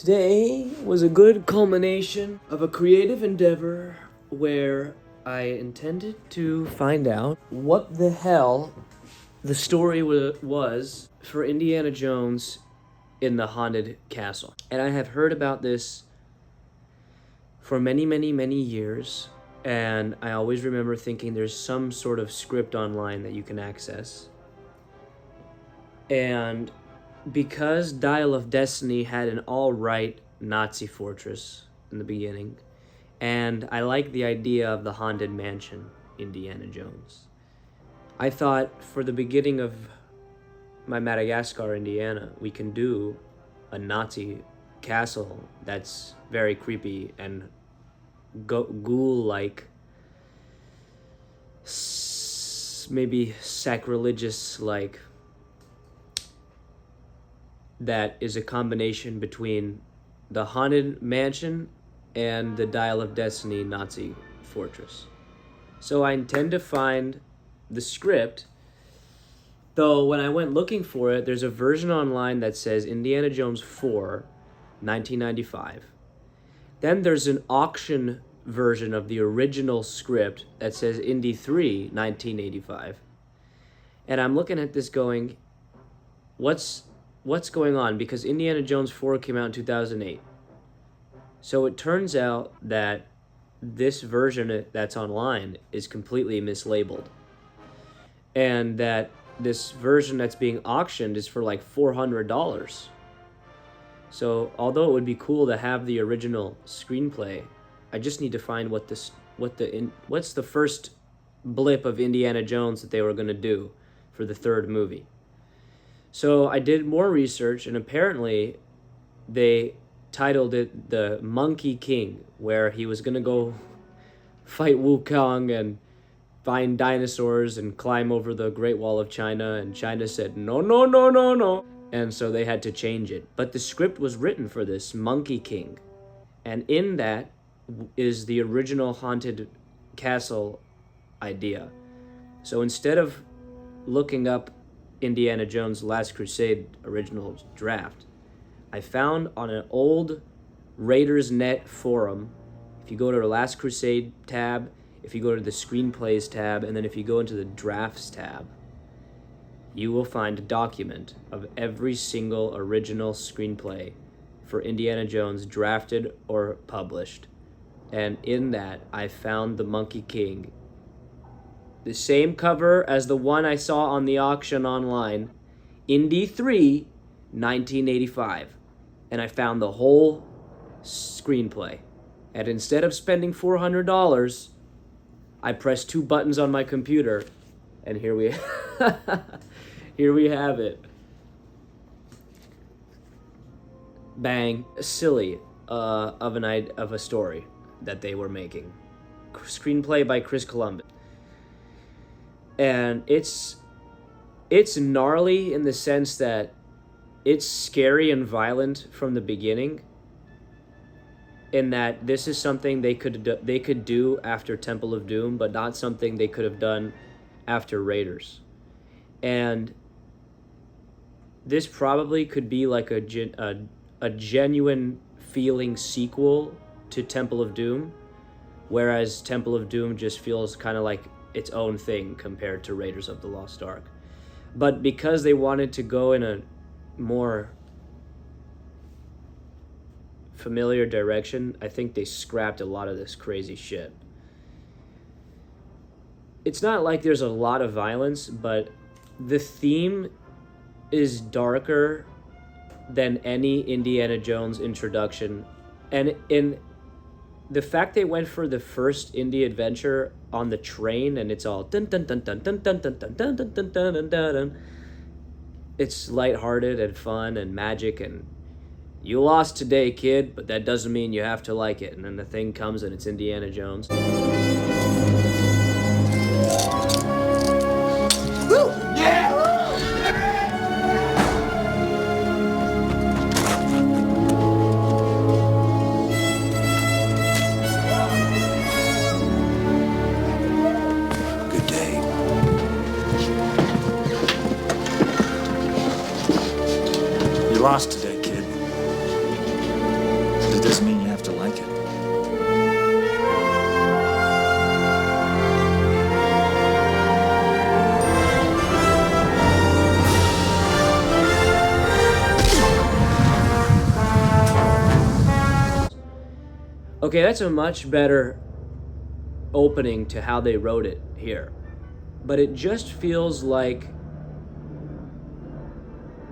Today was a good culmination of a creative endeavor where I intended to find out what the hell the story was for Indiana Jones in the haunted castle. And I have heard about this for many, many, many years, and I always remember thinking there's some sort of script online that you can access. And because Dial of Destiny had an all-right Nazi fortress in the beginning, and I like the idea of the Haunted Mansion, Indiana Jones, I thought for the beginning of my Madagascar, Indiana, we can do a Nazi castle that's very creepy and ghoul-like, maybe sacrilegious-like, that is a combination between the Haunted Mansion and the Dial of Destiny Nazi fortress. So I intend to find the script, though when I went looking for it, there's a version online that says Indiana Jones 4, 1995. Then there's an auction version of the original script that says Indy 3, 1985. And I'm looking at this going, what's going on? Because Indiana Jones 4 came out in 2008. So it turns out that this version that's online is completely mislabeled. And that this version that's being auctioned is for like $400. So although it would be cool to have the original screenplay, I just need to find what's the first blip of Indiana Jones that they were going to do for the third movie. So I did more research, and apparently they titled it The Monkey King, where he was going to go fight Wukong and find dinosaurs and climb over the Great Wall of China, and China said, no, no, no, no, no. And so they had to change it. But the script was written for this Monkey King, and in that is the original haunted castle idea. So instead of looking up Indiana Jones Last Crusade original draft, I found on an old Raiders Net forum, if you go to the Last Crusade tab, if you go to the Screenplays tab, and then if you go into the Drafts tab, you will find a document of every single original screenplay for Indiana Jones drafted or published. And in that, I found the Monkey King. The same cover as the one I saw on the auction online, Indy 3, 1985. And I found the whole screenplay. And instead of spending $400, I pressed two buttons on my computer, and here we here we have it. Bang. Silly of a story that they were making. Screenplay by Chris Columbus. And it's gnarly in the sense that it's scary and violent from the beginning, in that this is something they could do after Temple of Doom, but not something they could have done after Raiders. And this probably could be like a genuine feeling sequel to Temple of Doom, whereas Temple of Doom just feels kind of like its own thing compared to Raiders of the Lost Ark. But because they wanted to go in a more familiar direction, I think they scrapped a lot of this crazy shit. It's not like there's a lot of violence, but the theme is darker than any Indiana Jones introduction. And in the fact they went for the first Indy adventure on the train, and it's all dun dun dun dun dun dun dun dun dun dun dun dun dun dun. It's lighthearted and fun and magic, and you lost today, kid, but that doesn't mean you have to like it. And then the thing comes and it's Indiana Jones. Woo! Yeah! Good day. You lost today, kid. But it doesn't mean you have to like it. Okay, that's a much better opening to how they wrote it here. But it just feels like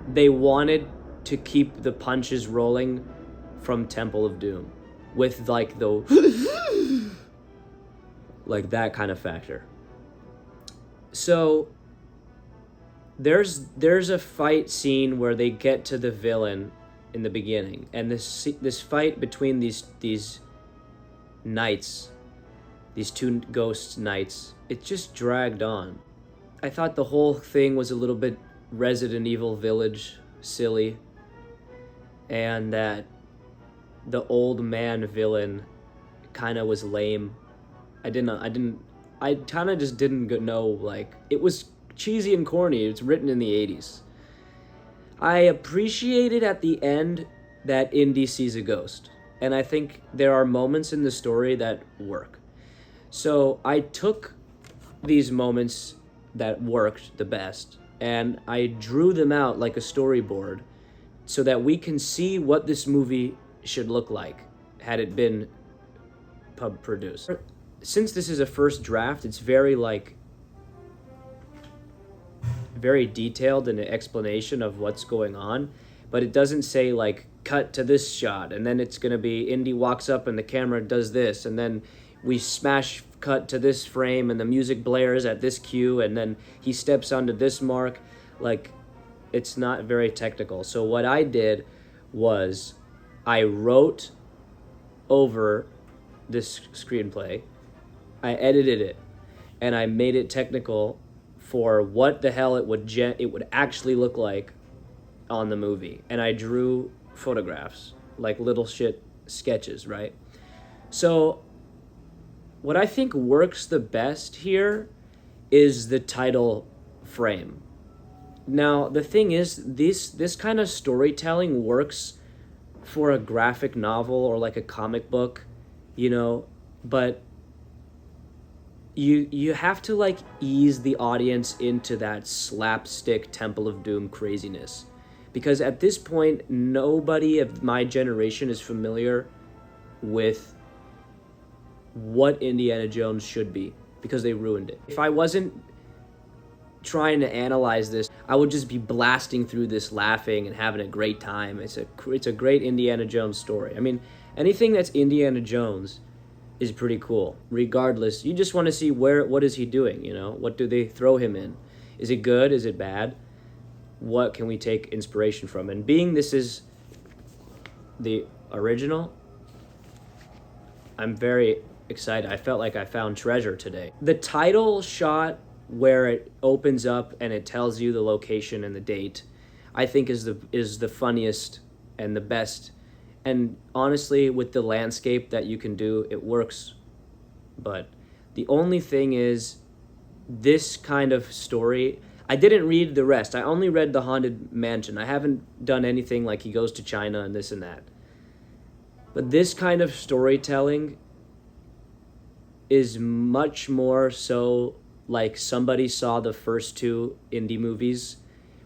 they wanted to keep the punches rolling from Temple of Doom with like the like that kind of factor. So there's a fight scene where they get to the villain in the beginning, and this fight between these knights, these two ghost knights, it just dragged on. I thought the whole thing was a little bit Resident Evil Village silly, and that the old man villain kind of was lame. I kind of just didn't know, like, it was cheesy and corny. It's written in the 80s. I appreciated at the end that Indy sees a ghost, and I think there are moments in the story that work. So I took these moments that worked the best, and I drew them out like a storyboard so that we can see what this movie should look like had it been pub produced. Since this is a first draft, it's very detailed in an explanation of what's going on, but it doesn't say like cut to this shot and then it's gonna be Indy walks up and the camera does this and then we smash cut to this frame and the music blares at this cue and then he steps onto this mark. Like, it's not very technical. So what I did was I wrote over this screenplay, I edited it, and I made it technical for what the hell it would actually look like on the movie. And I drew photographs, like little shit sketches, right? So what I think works the best here is the title frame. Now, the thing is, this kind of storytelling works for a graphic novel or like a comic book, you know, but you have to like ease the audience into that slapstick Temple of Doom craziness. Because at this point, nobody of my generation is familiar with what Indiana Jones should be, because they ruined it. If I wasn't trying to analyze this, I would just be blasting through this laughing and having a great time. It's a great Indiana Jones story. I mean, anything that's Indiana Jones is pretty cool. Regardless, you just want to see what is he doing, you know? What do they throw him in? Is it good? Is it bad? What can we take inspiration from? And being this is the original, I'm very excited. I felt like I found treasure today. The title shot where it opens up and it tells you the location and the date, I think is the funniest and the best. And honestly, with the landscape that you can do, it works. But the only thing is, this kind of story, I didn't read the rest. I only read The Haunted Mansion. I haven't done anything like he goes to China and this and that. But this kind of storytelling is much more so like somebody saw the first two Indy movies,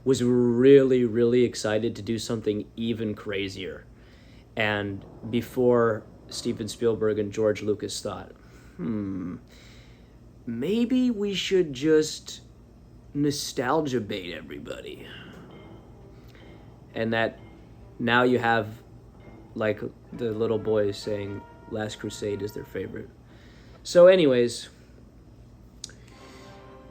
was really, really excited to do something even crazier. And before Steven Spielberg and George Lucas thought, maybe we should just nostalgia bait everybody. And that now you have like the little boys saying Last Crusade is their favorite. So anyways,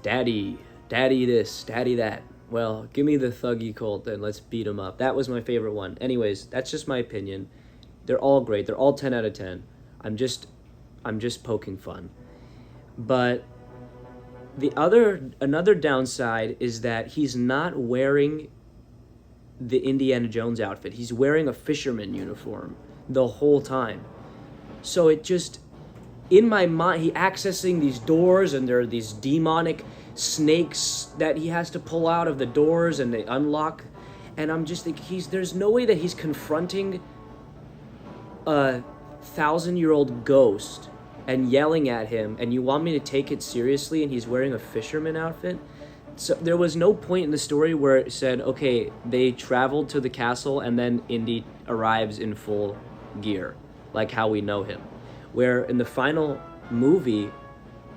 daddy this, daddy that. Well, give me the Thuggy Colt and let's beat him up. That was my favorite one. Anyways, that's just my opinion. They're all great. They're all 10 out of 10. I'm just poking fun. But another downside is that he's not wearing the Indiana Jones outfit. He's wearing a fisherman uniform the whole time. So it just, in my mind, he accessing these doors and there are these demonic snakes that he has to pull out of the doors and they unlock. And I'm just thinking, there's no way that he's confronting a 1,000-year-old ghost and yelling at him, and you want me to take it seriously, and he's wearing a fisherman outfit? So there was no point in the story where it said, okay, they traveled to the castle and then Indy arrives in full gear, like how we know him. Where in the final movie,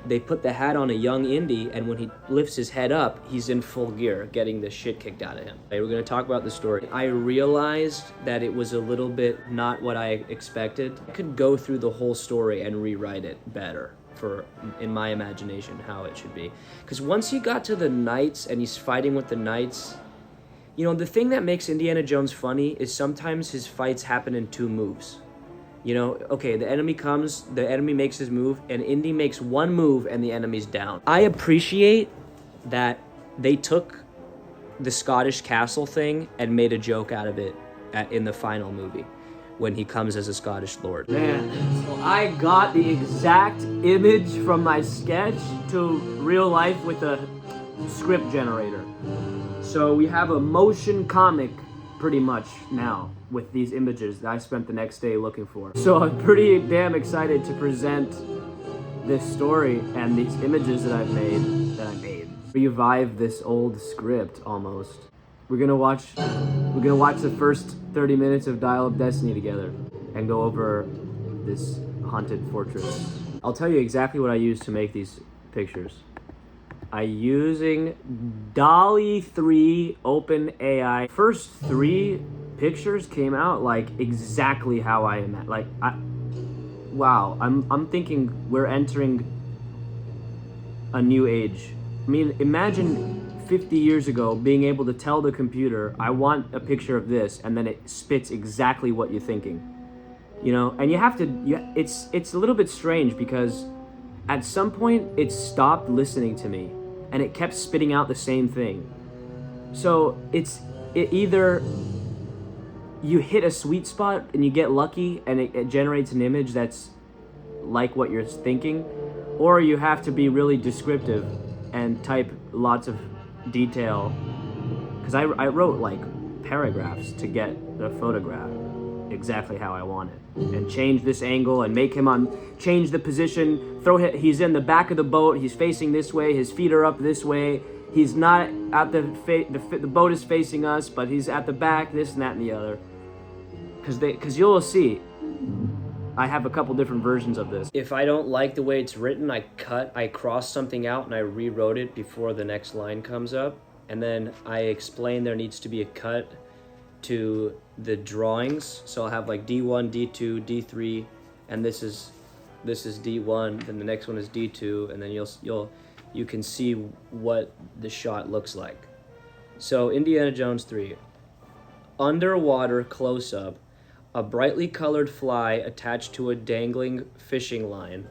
they put the hat on a young Indy, and when he lifts his head up, he's in full gear, getting the shit kicked out of him. Okay, we're gonna talk about the story. I realized that it was a little bit not what I expected. I could go through the whole story and rewrite it better for, in my imagination, how it should be. Because once he got to the knights and he's fighting with the knights, you know, the thing that makes Indiana Jones funny is sometimes his fights happen in 2 moves. You know, okay, the enemy comes, the enemy makes his move, and Indy makes 1 move and the enemy's down. I appreciate that they took the Scottish castle thing and made a joke out of it in the final movie when he comes as a Scottish lord. Man, so I got the exact image from my sketch to real life with a script generator. So we have a motion comic pretty much now with these images that I spent the next day looking for. So I'm pretty damn excited to present this story and these images that I made. Revive this old script almost. We're gonna watch the first 30 minutes of Dial of Destiny together and go over this haunted fortress. I'll tell you exactly what I used to make these pictures. I'm using DALL-E 3 OpenAI. First 3 pictures came out like exactly how I imagined. Wow, I'm thinking we're entering a new age. I mean, imagine 50 years ago being able to tell the computer, I want a picture of this, and then it spits exactly what you're thinking. You know, and you have to, it's a little bit strange because at some point it stopped listening to me and it kept spitting out the same thing. So it either you hit a sweet spot and you get lucky and it generates an image that's like what you're thinking, or you have to be really descriptive and type lots of detail. Because I wrote like paragraphs to get the photograph exactly how I want it, and change this angle and make him change the position, he's in the back of the boat, he's facing this way, his feet are up this way, he's not at the boat is facing us, but he's at the back, this and that and the other. Because you'll see, I have a couple different versions of this. If I don't like the way it's written, I cross something out and I rewrote it before the next line comes up, and then I explain there needs to be a cut to the drawings. So I'll have like D1, D2, D3, and this is D1, then the next one is D2, and then you can see what the shot looks like. So Indiana Jones 3, underwater close-up, a brightly colored fly attached to a dangling fishing line.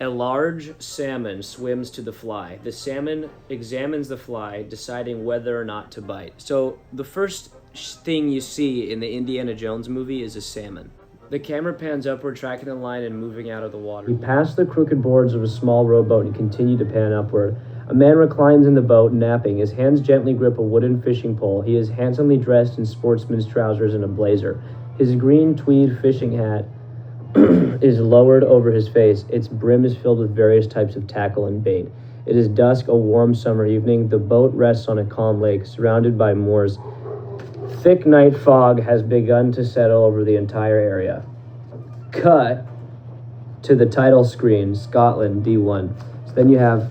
A large salmon swims to the fly. The salmon examines the fly, deciding whether or not to bite. So the first thing you see in the Indiana Jones movie is a salmon. The camera pans upward, tracking the line and moving out of the water. We pass the crooked boards of a small rowboat and continue to pan upward. A man reclines in the boat, napping. His hands gently grip a wooden fishing pole. He is handsomely dressed in sportsman's trousers and a blazer. His green tweed fishing hat is lowered over his face. Its brim is filled with various types of tackle and bait. It is dusk, a warm summer evening. The boat rests on a calm lake, surrounded by moors. Thick night fog has begun to settle over the entire area. Cut to the title screen, Scotland, D1. So then you have,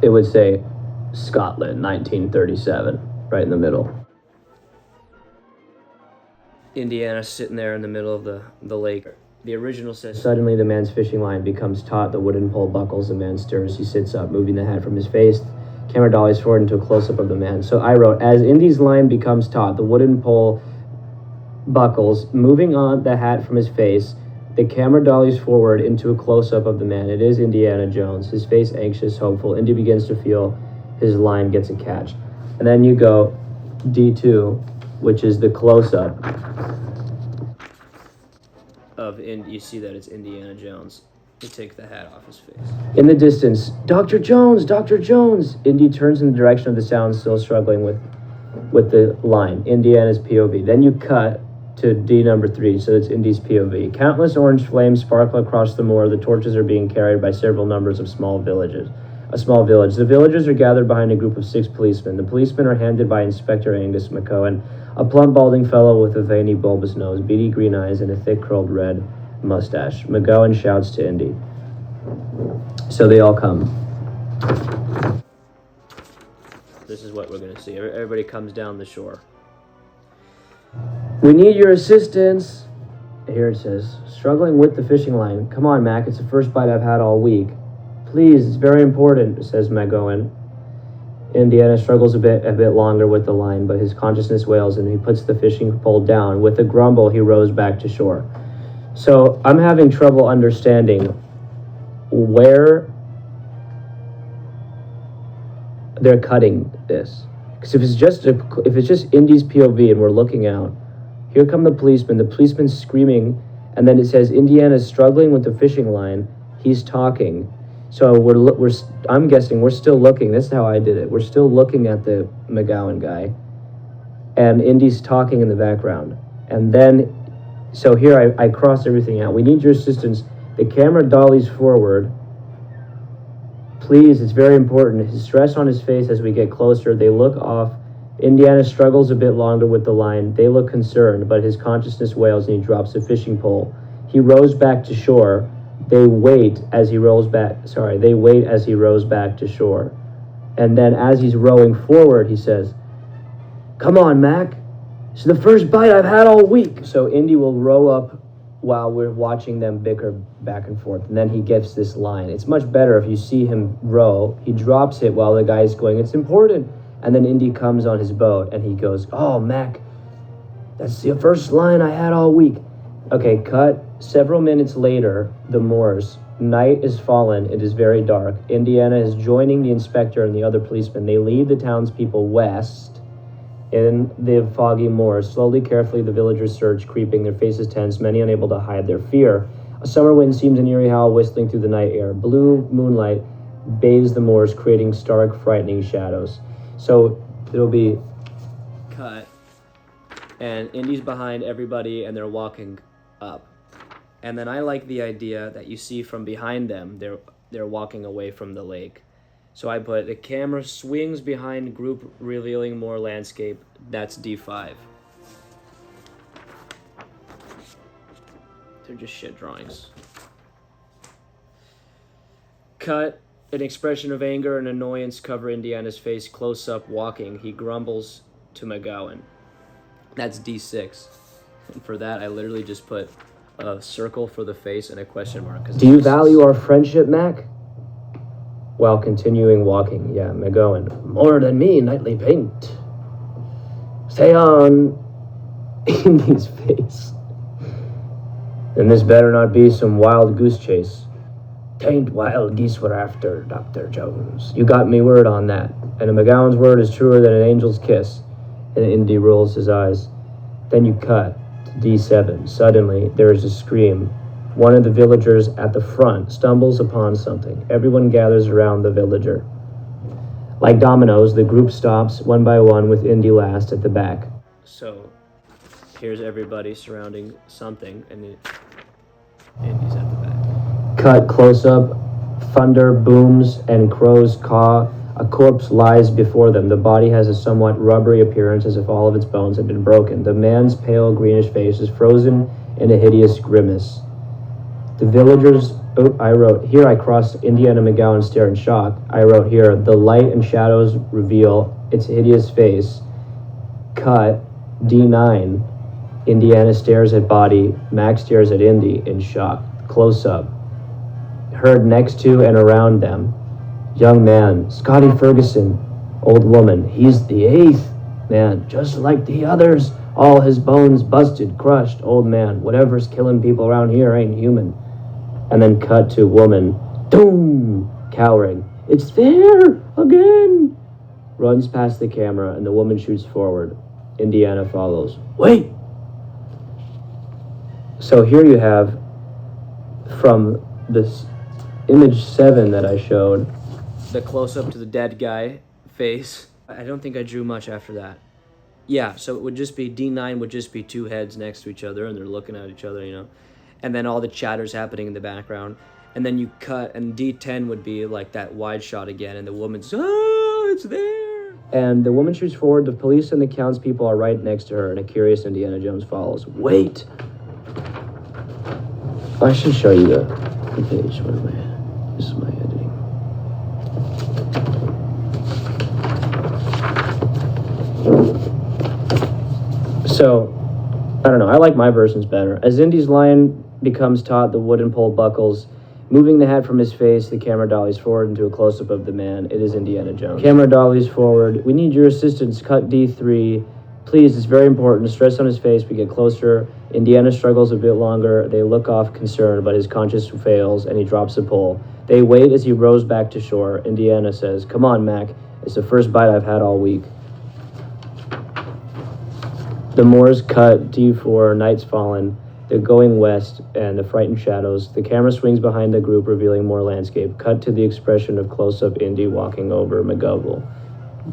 it would say Scotland, 1937, right in the middle. Indiana sitting there in the middle of the lake. The original says, suddenly the man's fishing line becomes taut, the wooden pole buckles, the man stirs, he sits up, moving the hat from his face. Camera dollies forward into a close-up of the man. So I wrote, as Indy's line becomes taut, the wooden pole buckles, moving on the hat from his face, the camera dollies forward into a close-up of the man. It is Indiana Jones, his face anxious, hopeful. Indy begins to feel his line gets a catch. And then you go D2, which is the close-up of, you see that it's Indiana Jones. You take the hat off his face. In the distance, Dr. Jones, Dr. Jones! Indy turns in the direction of the sound, still struggling with with the line, Indiana's POV. Then you cut to D number 3, so it's Indy's POV. Countless orange flames sparkle across the moor. The torches are being carried by several numbers of small villages. A small village. The villagers are gathered behind a group of 6 policemen. The policemen are handed by Inspector Angus McCohen, a plump, balding fellow with a veiny, bulbous nose, beady green eyes, and a thick, curled red mustache. McGowan shouts to Indy. So they all come. This is what we're going to see. Everybody comes down the shore. We need your assistance. Here it says, struggling with the fishing line. Come on, Mac. It's the first bite I've had all week. Please, it's very important, says McGowan. Indiana struggles a bit longer with the line, but his consciousness wails and he puts the fishing pole down. With a grumble, he rows back to shore. So I'm having trouble understanding where they're cutting this. Because if it's just Indy's POV and we're looking out, here come the policeman's screaming, and then it says Indiana's struggling with the fishing line. He's talking. So I'm guessing we're still looking. This is how I did it. We're still looking at the McGowan guy, and Indy's talking in the background. And then, so here I cross everything out. We need your assistance. The camera dollies forward. Please, it's very important. His stress on his face as we get closer. They look off. Indiana struggles a bit longer with the line. They look concerned, but his consciousness wails and he drops the fishing pole. He rows back to shore. They wait as he rows back to shore. And then as he's rowing forward, he says, come on, Mac. It's the first bite I've had all week. So Indy will row up while we're watching them bicker back and forth. And then he gets this line. It's much better if you see him row. He drops it while the guy's going, it's important. And then Indy comes on his boat and he goes, oh, Mac, that's the first line I had all week. Okay, cut. Several minutes later, the moors. Night is fallen. It is very dark. Indiana is joining the inspector and the other policemen. They lead the townspeople west in the foggy moors. Slowly, carefully, the villagers surge, creeping, their faces tense, many unable to hide their fear. A summer wind seems an eerie howl whistling through the night air. Blue moonlight bathes the moors, creating stark, frightening shadows. So it'll be cut, and Indy's behind everybody, and they're walking up. And then I like the idea that you see from behind them, they're walking away from the lake. So I put the camera swings behind group revealing more landscape. That's D5. They're just shit drawings. Cut. An expression of anger and annoyance cover Indiana's face. Close up, walking. He grumbles to McGowan. That's D6. And for that, I literally just put a circle for the face and a question mark. Do you value our friendship, Mac? While continuing walking. Yeah, McGowan. More than me, nightly paint. Stay on. Indy's face. And this better not be some wild goose chase. Tain't wild geese we're after, Dr. Jones. You got me word on that. And a McGowan's word is truer than an angel's kiss. And Indy rolls his eyes. Then you cut to D7. Suddenly, there is a scream. One of the villagers at the front stumbles upon something. Everyone gathers around the villager. Like dominoes, the group stops one by one with Indy last at the back. So, here's everybody surrounding something, and Indy's at the back. Cut close up, thunder booms and crows caw. A corpse lies before them. The body has a somewhat rubbery appearance as if all of its bones had been broken. The man's pale greenish face is frozen in a hideous grimace. The villagers, I crossed Indiana McGowan stare in shock. I wrote here, the light and shadows reveal its hideous face. Cut, D9. Indiana stares at body. Max stares at Indy in shock. Close up. Heard next to and around them. Young man, Scotty Ferguson. Old woman, he's the 8th man, just like the others. All his bones busted, crushed. Old man, whatever's killing people around here ain't human. And then cut to woman. Doom! Cowering. It's there! Again! Runs past the camera and the woman shoots forward. Indiana follows. Wait! So here you have, from this image 7 that I showed, the close-up to the dead guy face. I don't think I drew much after that. Yeah, so it would just be D9 would just be two heads next to each other and they're looking at each other, and then all the chatter's happening in the background, and then you cut, and D10 would be like that wide shot again, and the woman's, oh, it's there. And the woman shoots forward. The police and the townspeople are right next to her, and a curious Indiana Jones follows. Wait! I should show you the page. This is my editing. So, I don't know. I like my versions better. As Indy's line becomes taut, the wooden pole buckles. Moving the hat from his face, the camera dollies forward into a close-up of the man. It is Indiana Jones. Camera dollies forward. We need your assistance. Cut D3. Please, it's very important. Stress on his face. We get closer. Indiana struggles a bit longer. They look off concerned, but his conscience fails, and he drops the pole. They wait as he rows back to shore. Indiana says, "Come on, Mac. It's the first bite I've had all week." The Moors cut D4. Night's fallen. They're going west, and the frightened shadows. The camera swings behind the group, revealing more landscape. Cut to the expression of close-up Indy walking over McGovell,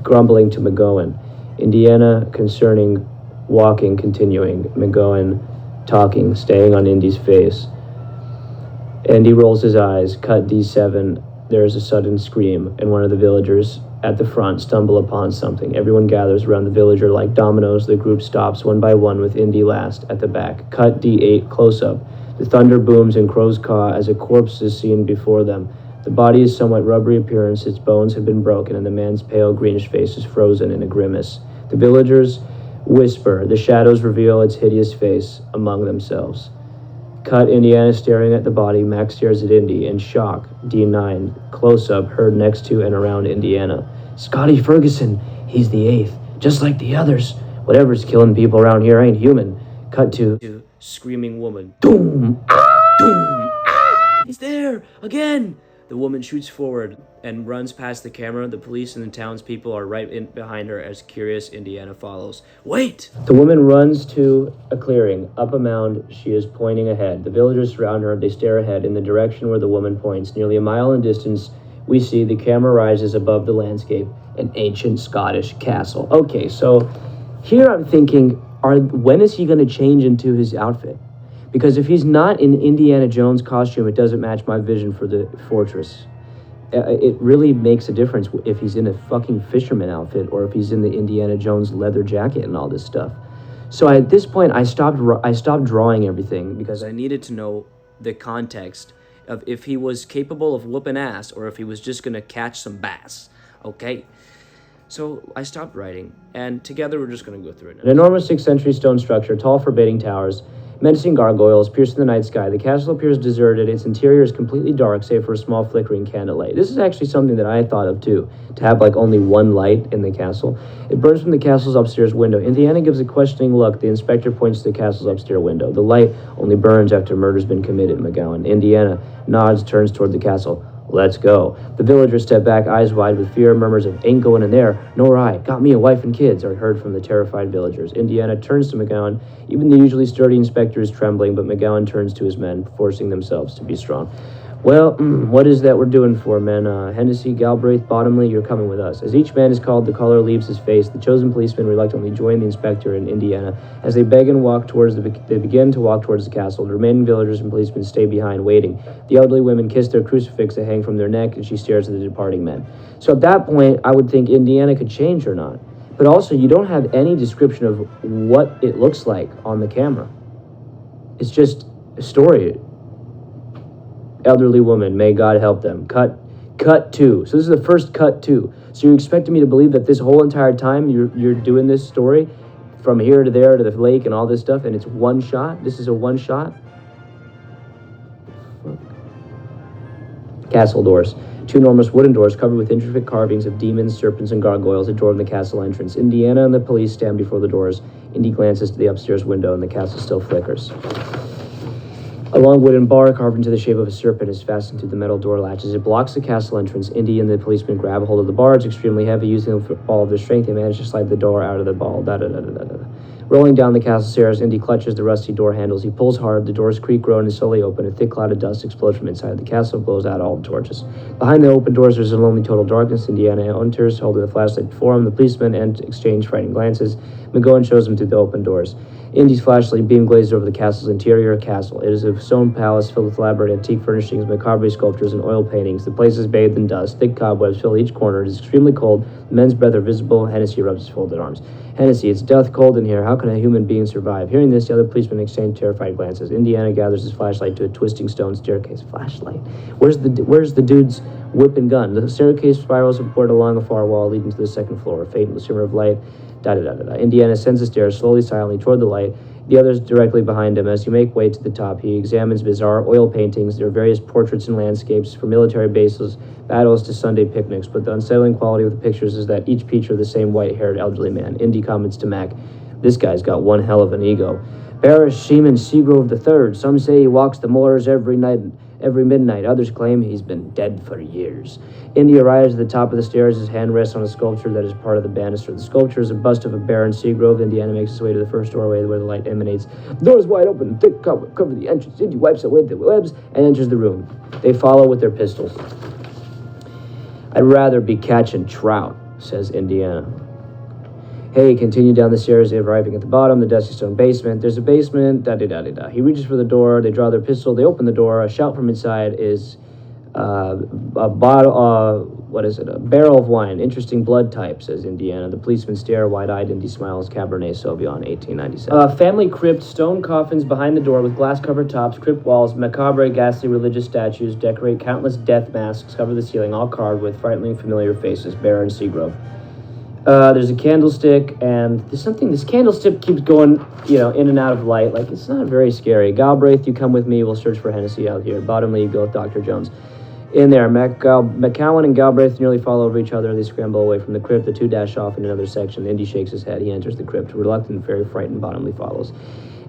grumbling to McGowan. Indiana concerning, walking, continuing. McGowan talking, staying on Indy's face. Indy rolls his eyes. Cut D7. There is a sudden scream, and one of the villagers at the front stumble upon something. Everyone gathers around the villager like dominoes. The group stops one by one with Indy last at the back. Cut D8, close-up. The thunder booms and crows caw as a corpse is seen before them. The body is somewhat rubbery appearance. Its bones have been broken, and the man's pale greenish face is frozen in a grimace. The villagers whisper. The shadows reveal its hideous face among themselves. Cut, Indiana staring at the body. Max stares at Indy in shock. D9, close-up, heard next to and around Indiana. Scotty Ferguson, he's the 8th, just like the others. Whatever's killing people around here ain't human. Cut to screaming woman. Doom! Ah! Doom! Ah! He's there! Again! The woman shoots forward and runs past the camera. The police and the townspeople are right in behind her as curious Indiana follows. Wait! The woman runs to a clearing. Up a mound, she is pointing ahead. The villagers surround her. They stare ahead in the direction where the woman points. Nearly a mile in distance, we see the camera rises above the landscape, an ancient Scottish castle. Okay, so here I'm thinking, when is he going to change into his outfit? Because if he's not in Indiana Jones costume, it doesn't match my vision for the fortress. It really makes a difference if he's in a fucking fisherman outfit or if he's in the Indiana Jones leather jacket and all this stuff. So at this point, I stopped drawing everything because I needed to know the context of if he was capable of whooping ass or if he was just going to catch some bass. Okay? So I stopped writing, and together we're just going to go through it now. An enormous 6th century stone structure, tall forbidding towers, menacing gargoyles, piercing the night sky. The castle appears deserted. Its interior is completely dark, save for a small flickering candlelight. This is actually something that I thought of, too, to have, only one light in the castle. It burns from the castle's upstairs window. Indiana gives a questioning look. The inspector points to the castle's upstairs window. The light only burns after murder's been committed, McGowan. Indiana nods, turns toward the castle. Let's go. The villagers step back, eyes wide with fear. Murmurs of, ain't going in there, nor I. Got me a wife and kids, are heard from the terrified villagers. Indiana turns to McGowan. Even the usually sturdy inspector is trembling, but McGowan turns to his men, forcing themselves to be strong. Well, what is that we're doing for, men? Hennessy, Galbraith, Bottomley, you're coming with us. As each man is called, the color leaves his face. The chosen policemen reluctantly join the inspector in Indiana. As they begin to walk towards the castle. The remaining villagers and policemen stay behind, waiting. The elderly women kiss their crucifix that hang from their neck, and she stares at the departing men. So at that point, I would think Indiana could change or not. But also, you don't have any description of what it looks like on the camera. It's just a story. Elderly woman, may God help them. Cut 2. So this is the first cut 2. So you're expecting me to believe that this whole entire time you're doing this story from here to there to the lake and all this stuff, and it's one shot? This is a one shot? Castle doors. 2 enormous wooden doors covered with intricate carvings of demons, serpents, and gargoyles adorn the castle entrance. Indiana and the police stand before the doors. Indy glances to the upstairs window, and the castle still flickers. A long wooden bar carved into the shape of a serpent is fastened to the metal door latches. It blocks the castle entrance. Indy and the policemen grab a hold of the bar. It's extremely heavy. Using all of their strength, they manage to slide the door out of the ball. Rolling down the castle stairs, Indy clutches the rusty door handles. He pulls hard. The doors creak, groan, and slowly open. A thick cloud of dust explodes from inside. The castle blows out all the torches. Behind the open doors, there's a lonely total darkness. Indiana enters, holding the flashlight before him. The policemen exchange frightened glances. McGowan shows him through the open doors. Indy's flashlight beam glazes over the castle's interior. Castle. It is a stone palace filled with elaborate antique furnishings, macabre sculptures, and oil paintings. The place is bathed in dust. Thick cobwebs fill each corner. It is extremely cold. The men's breath are visible. Hennessy rubs his folded arms. Hennessy, it's death cold in here. How can a human being survive? Hearing this, the other policemen exchange terrified glances. Indiana gathers his flashlight to a twisting stone staircase. Flashlight. Where's the dude's whip and gun? The staircase spirals upward along a far wall leading to the second floor. A faint shimmer of light. Indiana ascends the stairs slowly, silently toward the light. The others directly behind him. As you make way to the top, he examines bizarre oil paintings. There are various portraits and landscapes, from military bases, battles to Sunday picnics, but the unsettling quality of the pictures is that each feature the same white-haired elderly man. Indy comments to Mac, "This guy's got one hell of an ego." Bearish Seaman Seagrove III. Some say he walks the moors every midnight. Others claim he's been dead for years. Indy arrives at the top of the stairs. His hand rests on a sculpture that is part of the banister. The sculpture is a bust of a Baron Seagrove. Indiana makes his way to the first doorway where the light emanates. The door is wide open. Thick cover the entrance. Indy wipes away the webs and enters the room. They follow with their pistols. "I'd rather be catching trout," says Indiana. Hey, continue down the stairs, arriving at the bottom, the dusty stone basement. There's a basement, da-da-da-da-da. He reaches for the door, they draw their pistol, they open the door. A shout from inside is a bottle, a barrel of wine. Interesting blood type, says Indiana. The policemen stare, wide-eyed. Indy smiles, Cabernet Sauvignon, 1897. Family crypt, stone coffins behind the door with glass-covered tops, crypt walls, macabre, ghastly religious statues decorate countless death masks, cover the ceiling, all carved with frighteningly familiar faces. Baron Seagrove. There's a candlestick, and there's something. This candlestick keeps going, in and out of light. Like, it's not very scary. Galbraith, you come with me. We'll search for Hennessy out here. Bottomly, you go with Dr. Jones. In there, McCowan and Galbraith nearly fall over each other. They scramble away from the crypt. The two dash off in another section. Indy shakes his head. He enters the crypt. Reluctant, very frightened, Bottomly follows.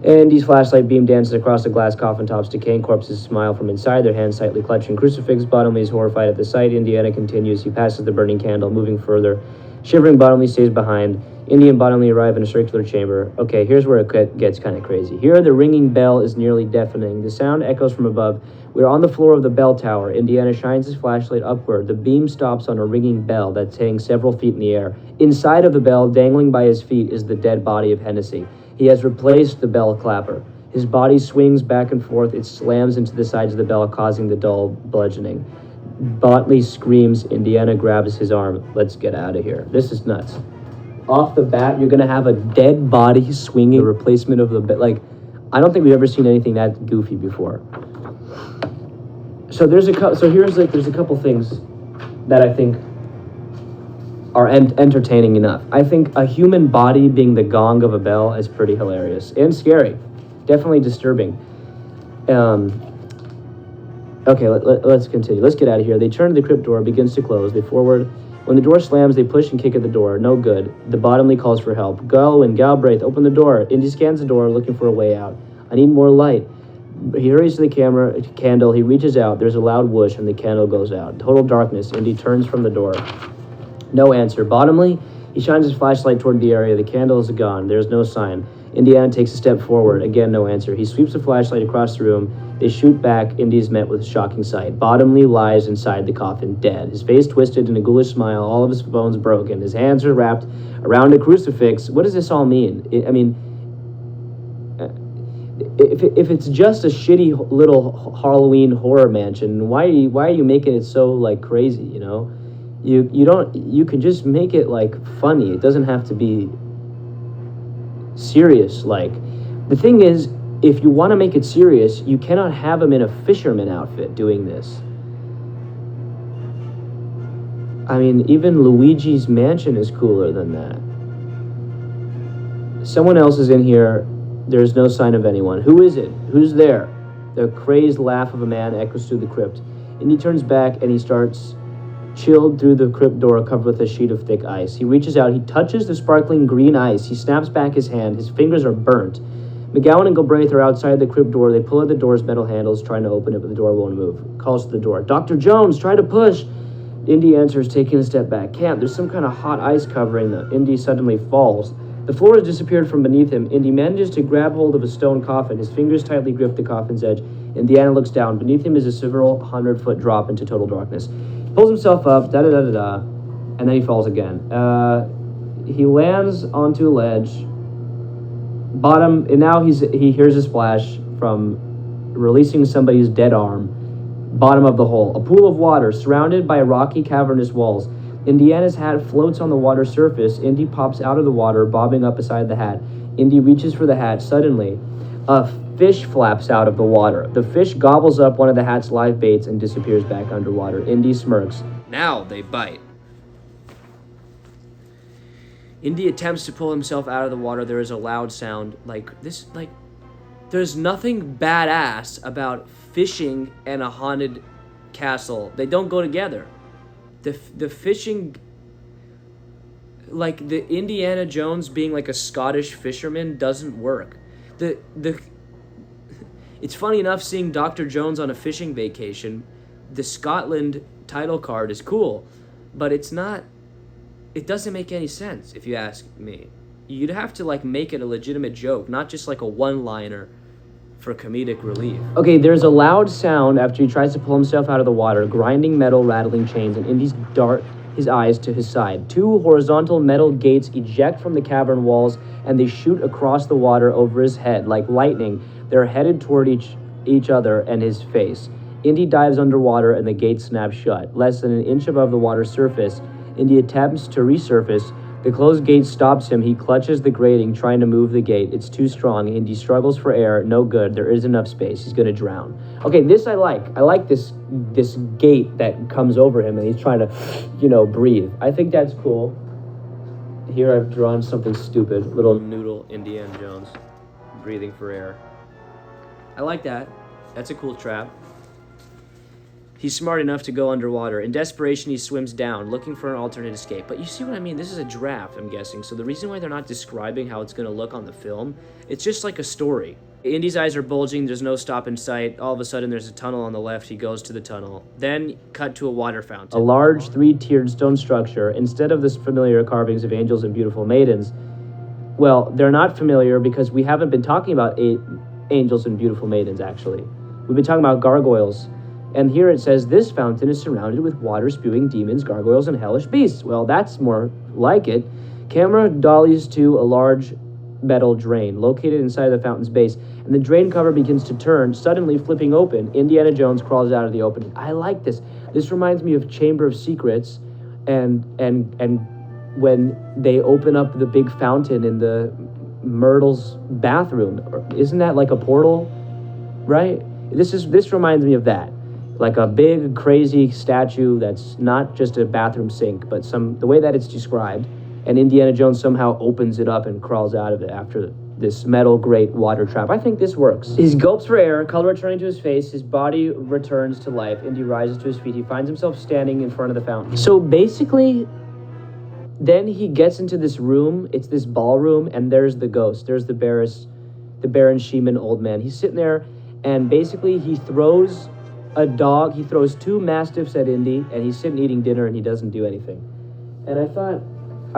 Indy's flashlight beam dances across the glass coffin tops. Decaying corpses smile from inside, their hands tightly clutching crucifix. Bottomly is horrified at the sight. Indiana continues. He passes the burning candle, moving further. Shivering, Bottomly stays behind. Indy and Bottomly arrive in a circular chamber. Okay, here's where it gets kind of crazy. Here, the ringing bell is nearly deafening. The sound echoes from above. We're on the floor of the bell tower. Indiana shines his flashlight upward. The beam stops on a ringing bell that's hanging several feet in the air. Inside of the bell, dangling by his feet, is the dead body of Hennessy. He has replaced the bell clapper. His body swings back and forth. It slams into the sides of the bell, causing the dull bludgeoning. Bottomly screams. Indiana grabs his arm. Let's get out of here. This is nuts. Off the bat, you're going to have a dead body swinging, a replacement of the bed. Like, I don't think we've ever seen anything that goofy before. So there's a couple things that I think are entertaining enough. I think a human body being the gong of a bell is pretty hilarious and scary. Definitely disturbing. Okay, let's continue. Let's get out of here. They turn to the crypt door, begins to close. They forward. When the door slams, they push and kick at the door. No good. The Bottomly calls for help. Galwin, Galbraith, open the door. Indy scans the door, looking for a way out. I need more light. He hurries to the candle. He reaches out. There's a loud whoosh, and the candle goes out. Total darkness. Indy turns from the door. No answer. Bottomly, he shines his flashlight toward the area. The candle is gone. There's no sign. Indiana takes a step forward. Again, no answer. He sweeps the flashlight across the room. They shoot back. Indy is met with a shocking sight. Bottomly lies inside the coffin, dead. His face twisted in a ghoulish smile, all of his bones broken. His hands are wrapped around a crucifix. What does this all mean? If it's just a shitty little Halloween horror mansion, why are you making it so like crazy? You can just make it like funny. It doesn't have to be serious. Like, the thing is, if you want to make it serious, you cannot have him in a fisherman outfit doing this. I mean, even Luigi's Mansion is cooler than that. Someone else is in here. There's no sign of anyone. Who is it? Who's there? The crazed laugh of a man echoes through the crypt. And he turns back and he starts chilled through the crypt door covered with a sheet of thick ice. He reaches out. He touches the sparkling green ice. He snaps back his hand. His fingers are burnt. McGowan and Galbraith are outside the crypt door. They pull at the door's metal handles, trying to open it, but the door won't move. Calls to the door. Dr. Jones, try to push. Indy answers, taking a step back. Can't. There's some kind of hot ice covering them. Indy suddenly falls. The floor has disappeared from beneath him. Indy manages to grab hold of a stone coffin. His fingers tightly grip the coffin's edge. Indiana looks down. Beneath him is a several 100-foot drop into total darkness. He pulls himself up, da-da-da-da-da, and then he falls again. He lands onto a ledge. Bottom, and now he hears a splash from releasing somebody's dead arm. Bottom of the hole. A pool of water surrounded by rocky, cavernous walls. Indiana's hat floats on the water surface. Indy pops out of the water, bobbing up beside the hat. Indy reaches for the hat. Suddenly, a fish flaps out of the water. The fish gobbles up one of the hat's live baits and disappears back underwater. Indy smirks. Now they bite. Indy attempts to pull himself out of the water. There is a loud sound. There's nothing badass about fishing and a haunted castle. They don't go together. The fishing, like the Indiana Jones being like a Scottish fisherman, doesn't work. It's funny enough seeing Dr. Jones on a fishing vacation. The Scotland title card is cool, but it doesn't make any sense if you ask me. You'd have to make it a legitimate joke, not just like a one-liner for comedic relief. Okay, there's a loud sound after he tries to pull himself out of the water, grinding metal, rattling chains, and Indy's dart his eyes to his side. Two horizontal metal gates eject from the cavern walls, and they shoot across the water over his head like lightning. They're headed toward each other and his face. Indy dives underwater, and the gates snap shut. Less than an inch above the water's surface, Indy attempts to resurface. The closed gate stops him. He clutches the grating, trying to move the gate. It's too strong. Indy struggles for air. No good. There isn't enough space. He's going to drown. Okay, this I like. I like this gate that comes over him, and he's trying to, breathe. I think that's cool. Here I've drawn something stupid. Little noodle Indiana Jones breathing for air. I like that. That's a cool trap. He's smart enough to go underwater. In desperation, he swims down, looking for an alternate escape. But you see what I mean? This is a draft, I'm guessing. So the reason why they're not describing how it's going to look on the film, it's just like a story. Indy's eyes are bulging. There's no stop in sight. All of a sudden, there's a tunnel on the left. He goes to the tunnel. Then, cut to a water fountain. A large, three-tiered stone structure. Instead of the familiar carvings of angels and beautiful maidens, well, they're not familiar because we haven't been talking about angels and beautiful maidens, actually. We've been talking about gargoyles. And here it says, this fountain is surrounded with water-spewing demons, gargoyles, and hellish beasts. Well, that's more like it. Camera dollies to a large metal drain located inside the fountain's base, and the drain cover begins to turn, suddenly flipping open. Indiana Jones crawls out of the opening. I like this. This reminds me of Chamber of Secrets, and when they open up the big fountain in the Myrtle's bathroom. Isn't that like a portal? Right? This reminds me of that. Like a big, crazy statue that's not just a bathroom sink, but the way that it's described. And Indiana Jones somehow opens it up and crawls out of it after this metal grate water trap. I think this works. He gulps for air, color returning to his face. His body returns to life. Indy rises to his feet. He finds himself standing in front of the fountain. So basically, then he gets into this room. It's this ballroom, and there's the ghost. There's the Baron Sheeman old man. He's sitting there, and basically he throws a dog. He throws two mastiffs at Indy, and he's sitting eating dinner, and he doesn't do anything. And I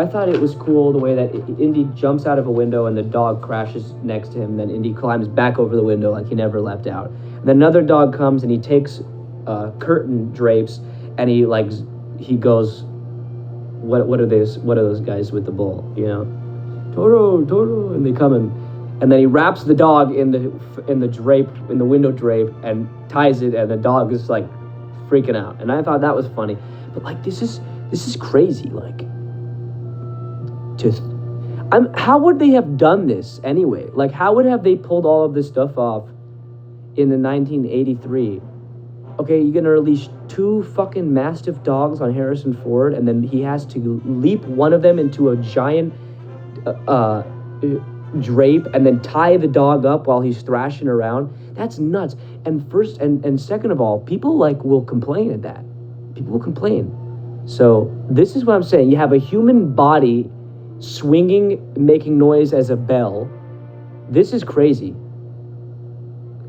thought it was cool the way that Indy jumps out of a window and the dog crashes next to him. Then Indy climbs back over the window like he never left out. And then another dog comes and he takes curtain drapes and he goes, what are those guys with the bull? Toro, and they come and then he wraps the dog in the drape, in the window drape, and ties it, and the dog is freaking out. And I thought that was funny. But this is crazy. How would they have done this anyway? How would have they pulled all of this stuff off in the 1983? Okay, you're gonna release two fucking mastiff dogs on Harrison Ford, and then he has to leap one of them into a giant drape and then tie the dog up while he's thrashing around. That's nuts. And first and second of all, people will complain at that. People will complain. So this is what I'm saying. You have a human body swinging, making noise as a bell. This is crazy.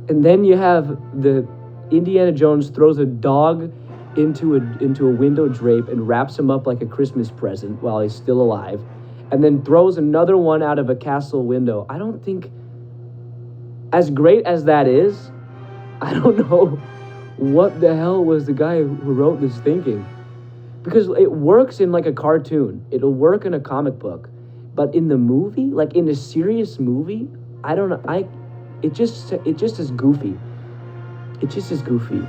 And then you have the Indiana Jones throws a dog into a window drape and wraps him up like a Christmas present while he's still alive. and then throws another one out of a castle window. I don't think, as great as that is, I don't know what the hell was the guy who wrote this thinking. Because it works in like a cartoon. It'll work in a comic book. But in the movie, like in a serious movie, I don't know. It just is goofy. It just is goofy.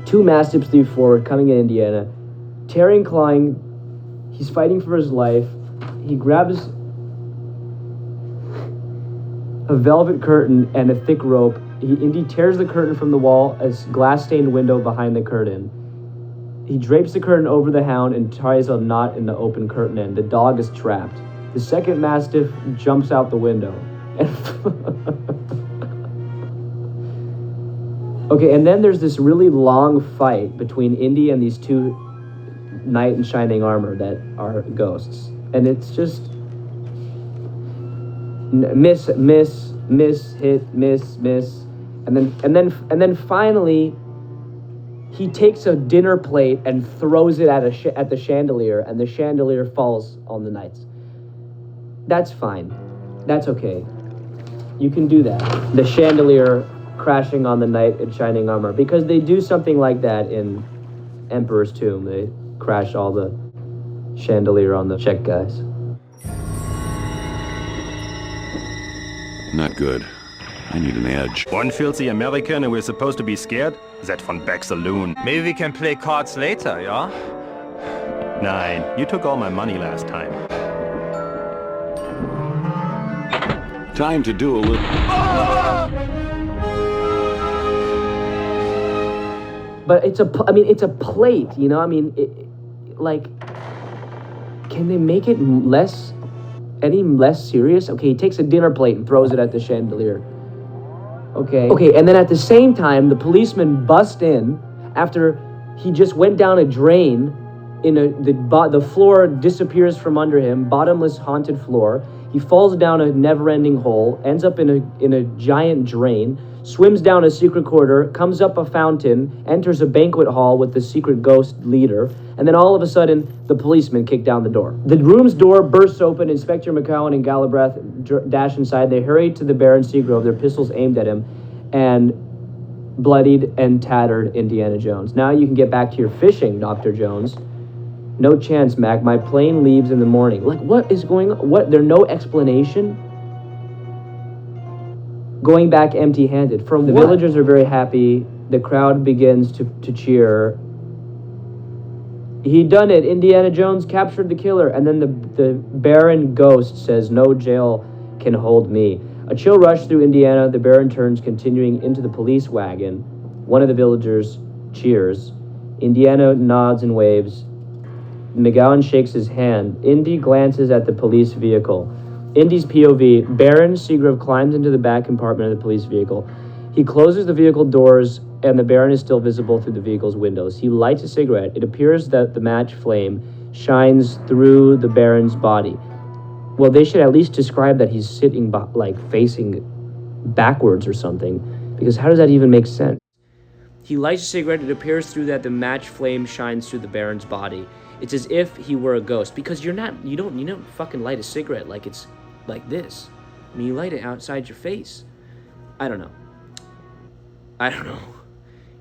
Two mastiffs leap forward, coming in Indiana. Tearing, clawing, he's fighting for his life. He grabs a velvet curtain and a thick rope. Indy tears the curtain from the wall, a glass-stained window behind the curtain. He drapes the curtain over the hound and ties a knot in the open curtain end. The dog is trapped. The second mastiff jumps out the window. Okay, and then there's this really long fight between Indy and these two knight in shining armor that are ghosts. And it's just miss, hit, miss. And then finally he takes a dinner plate and throws it at the chandelier, and the chandelier falls on the knights. That's fine. That's okay. You can do that. The chandelier crashing on the knight in shining armor, because they do something like that in Emperor's Tomb. They crash all the chandelier on the Czech guys. Not good. I need an edge. One filthy American and we're supposed to be scared? That von Beck saloon. Maybe we can play cards later, yeah? Nine, you took all my money last time. Time to do a little... But it's a plate, you know? I mean, can they make it any less serious? Okay, he takes a dinner plate and throws it at the chandelier. Okay, and then at the same time, the policemen bust in after he just went down a drain. The floor disappears from under him, bottomless haunted floor. He falls down a never-ending hole, ends up in a giant drain, swims down a secret corridor, comes up a fountain, enters a banquet hall with the secret ghost leader, and then all of a sudden, the policemen kick down the door. The room's door bursts open. Inspector McCowan and Galbraith dash inside. They hurry to the Baron Seagrove, their pistols aimed at him, and bloodied and tattered Indiana Jones. Now you can get back to your fishing, Dr. Jones. No chance, Mac. My plane leaves in the morning. Like, what is going on? What? There's no explanation? Going back empty-handed. The villagers are very happy. The crowd begins to cheer. He done it. Indiana Jones captured the killer. And then the Baron Ghost says, no jail can hold me. A chill rush through Indiana. The Baron turns, continuing into the police wagon. One of the villagers cheers. Indiana nods and waves. McGowan shakes his hand. Indy glances at the police vehicle. Indy's POV, Baron Seagrove climbs into the back compartment of the police vehicle. He closes the vehicle doors, and the Baron is still visible through the vehicle's windows. He lights a cigarette. It appears that the match flame shines through the Baron's body. Well, they should at least describe that he's sitting, facing backwards or something, because how does that even make sense? He lights a cigarette. It appears through that the match flame shines through the Baron's body. It's as if he were a ghost, because you don't fucking light a cigarette like it's like this. I mean, you light it outside your face. I don't know.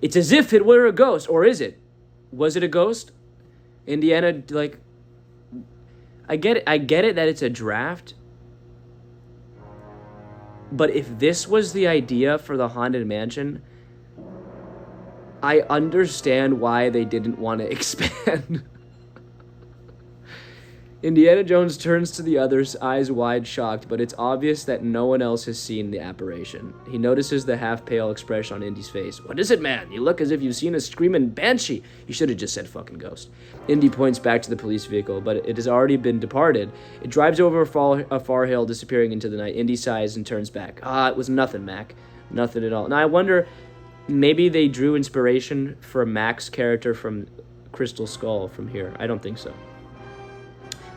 It's as if it were a ghost, or is it? Was it a ghost? Indiana, I get it that it's a draft. But if this was the idea for the Haunted Mansion, I understand why they didn't want to expand. Indiana Jones turns to the others, eyes wide, shocked, but it's obvious that no one else has seen the apparition. He notices the half-pale expression on Indy's face. What is it, man? You look as if you've seen a screaming banshee. You should have just said fucking ghost. Indy points back to the police vehicle, but it has already been departed. It drives over a far hill, disappearing into the night. Indy sighs and turns back. It was nothing, Mac. Nothing at all. Now, I wonder, maybe they drew inspiration for Mac's character from Crystal Skull from here. I don't think so.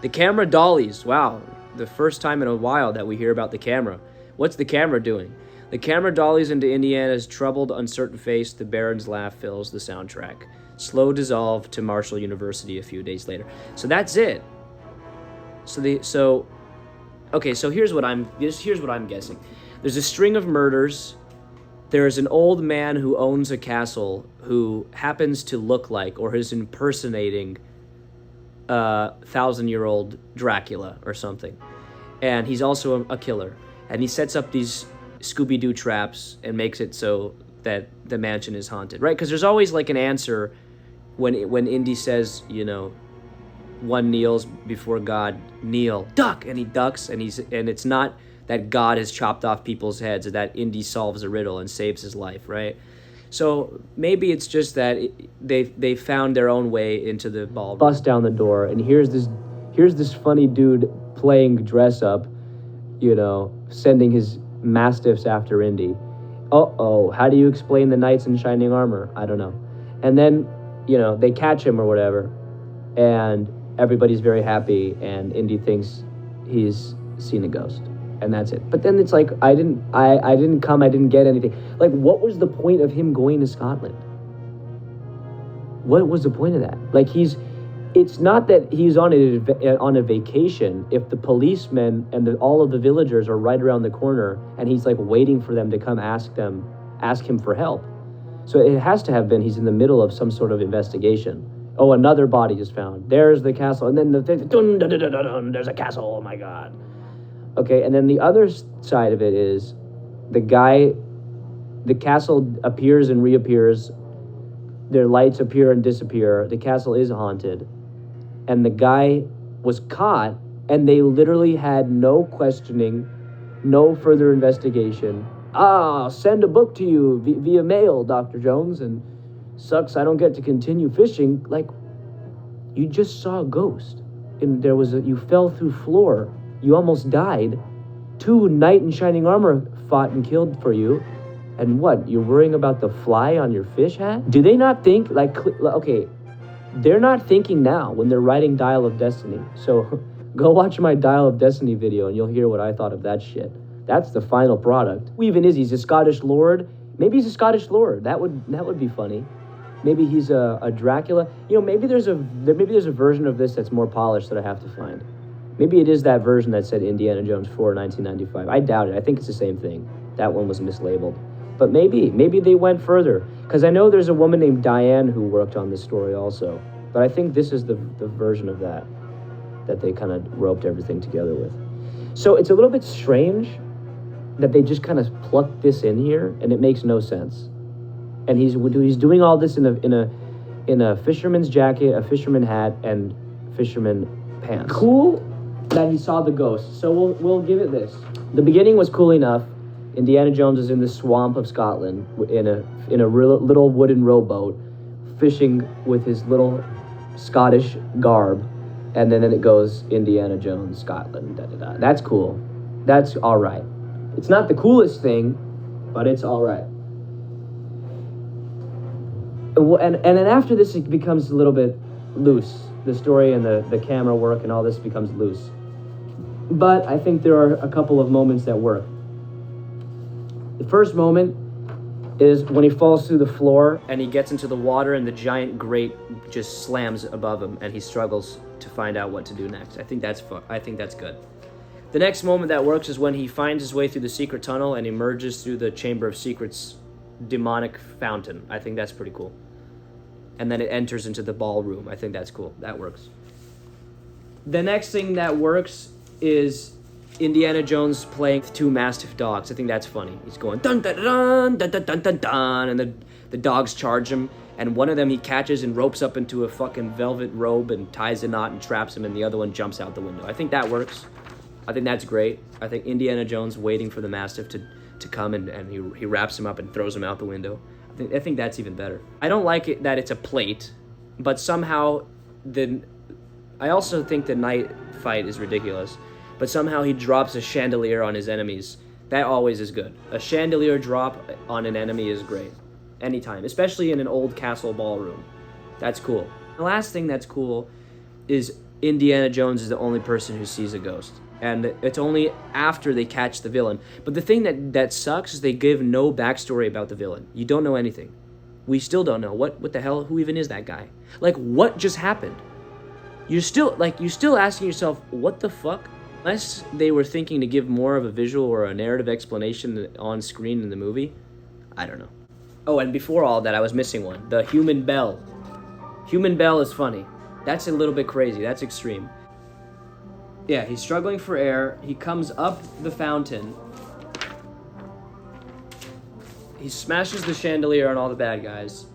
The camera dollies. Wow, the first time in a while that we hear about the camera. What's the camera doing? The camera dollies into Indiana's troubled, uncertain face. The Baron's laugh fills the soundtrack. Slow dissolve to Marshall University a few days later. So that's it. Okay, so here's what I'm guessing. There's a string of murders. There's an old man who owns a castle who happens to look like or is impersonating 1,000-year-old Dracula or something. And he's also a killer. And he sets up these Scooby-Doo traps and makes it so that the mansion is haunted, right? Because there's always like an answer when Indy says, one kneels before God, kneel, duck, and he ducks, and it's not that God has chopped off people's heads, or that Indy solves a riddle and saves his life, right? So maybe it's just that they found their own way into the ballroom. Bust down the door, and here's this funny dude playing dress up, sending his mastiffs after Indy. How do you explain the knights in shining armor? I don't know. And then, they catch him or whatever, and everybody's very happy, and Indy thinks he's seen a ghost, and that's it. But then it's like, I didn't get anything. Like, what was the point of him going to Scotland? What was the point of that? Like, it's not that he's on a vacation if the policemen and all of the villagers are right around the corner, and he's like waiting for them to come ask him for help. So it has to have been he's in the middle of some sort of investigation. Oh, another body is found. There's the castle. And then there's a castle. Oh, my God. Okay, and then the other side of it is the castle appears and reappears. Their lights appear and disappear. The castle is haunted. And the guy was caught, and they literally had no questioning, no further investigation. I'll send a book to you via mail, Dr. Jones, and sucks I don't get to continue fishing. Like, you just saw a ghost, and you fell through floor, you almost died, 2 knight in shining armor fought and killed for you, and what, you're worrying about the fly on your fish hat? Do they not think, okay, they're not thinking now when they're writing Dial of Destiny, so go watch my Dial of Destiny video and you'll hear what I thought of that shit. That's the final product. Who even is he? He's a Scottish lord? Maybe he's a Scottish lord. That would be funny. Maybe he's a Dracula. Maybe there's a version of this that's more polished that I have to find. Maybe it is that version that said Indiana Jones 4, 1995. I doubt it. I think it's the same thing. That one was mislabeled. But maybe they went further. Because I know there's a woman named Diane who worked on this story also. But I think this is the version of that they kind of roped everything together with. So it's a little bit strange that they just kind of plucked this in here, and it makes no sense. And he's doing all this in a fisherman's jacket, a fisherman hat, and fisherman pants. Cool that he saw the ghost. So we'll give it this. The beginning was cool enough. Indiana Jones is in the swamp of Scotland in a little wooden rowboat, fishing with his little Scottish garb, and then it goes Indiana Jones, Scotland. That's cool. That's all right. It's not the coolest thing, but it's all right. And then after this, it becomes a little bit loose. The story and the camera work and all this becomes loose. But I think there are a couple of moments that work. The first moment is when he falls through the floor and he gets into the water and the giant grate just slams above him and he struggles to find out what to do next. I think that's good. The next moment that works is when he finds his way through the secret tunnel and emerges through the Chamber of Secrets demonic fountain. I think that's pretty cool. And then it enters into the ballroom. I think that's cool. That works. The next thing that works is Indiana Jones playing 2 mastiff dogs. I think that's funny. He's going dun dun dun dun dun dun dun dun, and the dogs charge him, and one of them he catches and ropes up into a fucking velvet robe and ties a knot and traps him, and the other one jumps out the window. I think that works. I think that's great. I think Indiana Jones waiting for the mastiff to come and he wraps him up and throws him out the window. I think that's even better. I don't like it that it's a plate, but somehow I also think the knight fight is ridiculous. But somehow he drops a chandelier on his enemies. That always is good. A chandelier drop on an enemy is great. Anytime. Especially in an old castle ballroom. That's cool. The last thing that's cool is Indiana Jones is the only person who sees a ghost. And it's only after they catch the villain. But the thing that sucks is they give no backstory about the villain. You don't know anything. We still don't know. What the hell? Who even is that guy? Like, what just happened? you're still asking yourself, what the fuck? Unless they were thinking to give more of a visual or a narrative explanation on screen in the movie, I don't know. Oh, and before all that, I was missing one. The human bell. Human bell is funny. That's a little bit crazy. That's extreme. Yeah, he's struggling for air. He comes up the fountain. He smashes the chandelier on all the bad guys.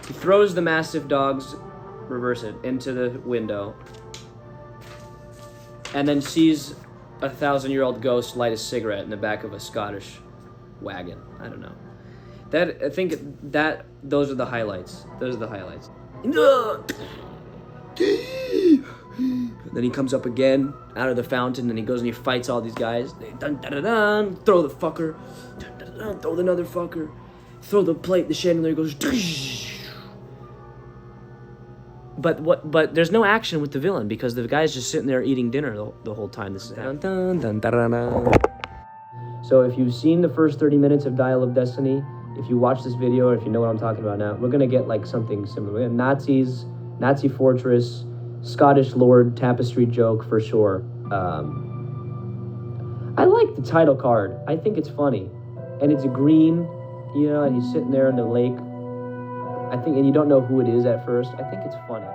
He throws the massive dogs, reverse it, into the window. And then sees a 1,000-year-old ghost light a cigarette in the back of a Scottish wagon. I don't know. Those are the highlights. Those are the highlights. Then he comes up again out of the fountain, and he goes and he fights all these guys. Dun, dun, dun, dun, throw the fucker. Dun, dun, dun, throw another fucker. Throw the plate. The chandelier goes. But there's no action with the villain because the guy's just sitting there eating dinner the whole time. This is happening. So if you've seen the first 30 minutes of Dial of Destiny, if you watch this video, or if you know what I'm talking about now, we're gonna get like something similar. We have Nazis, Nazi fortress, Scottish Lord tapestry joke for sure. I like the title card. I think it's funny, and it's green, and he's sitting there in the lake. I think, and you don't know who it is at first. I think it's funny.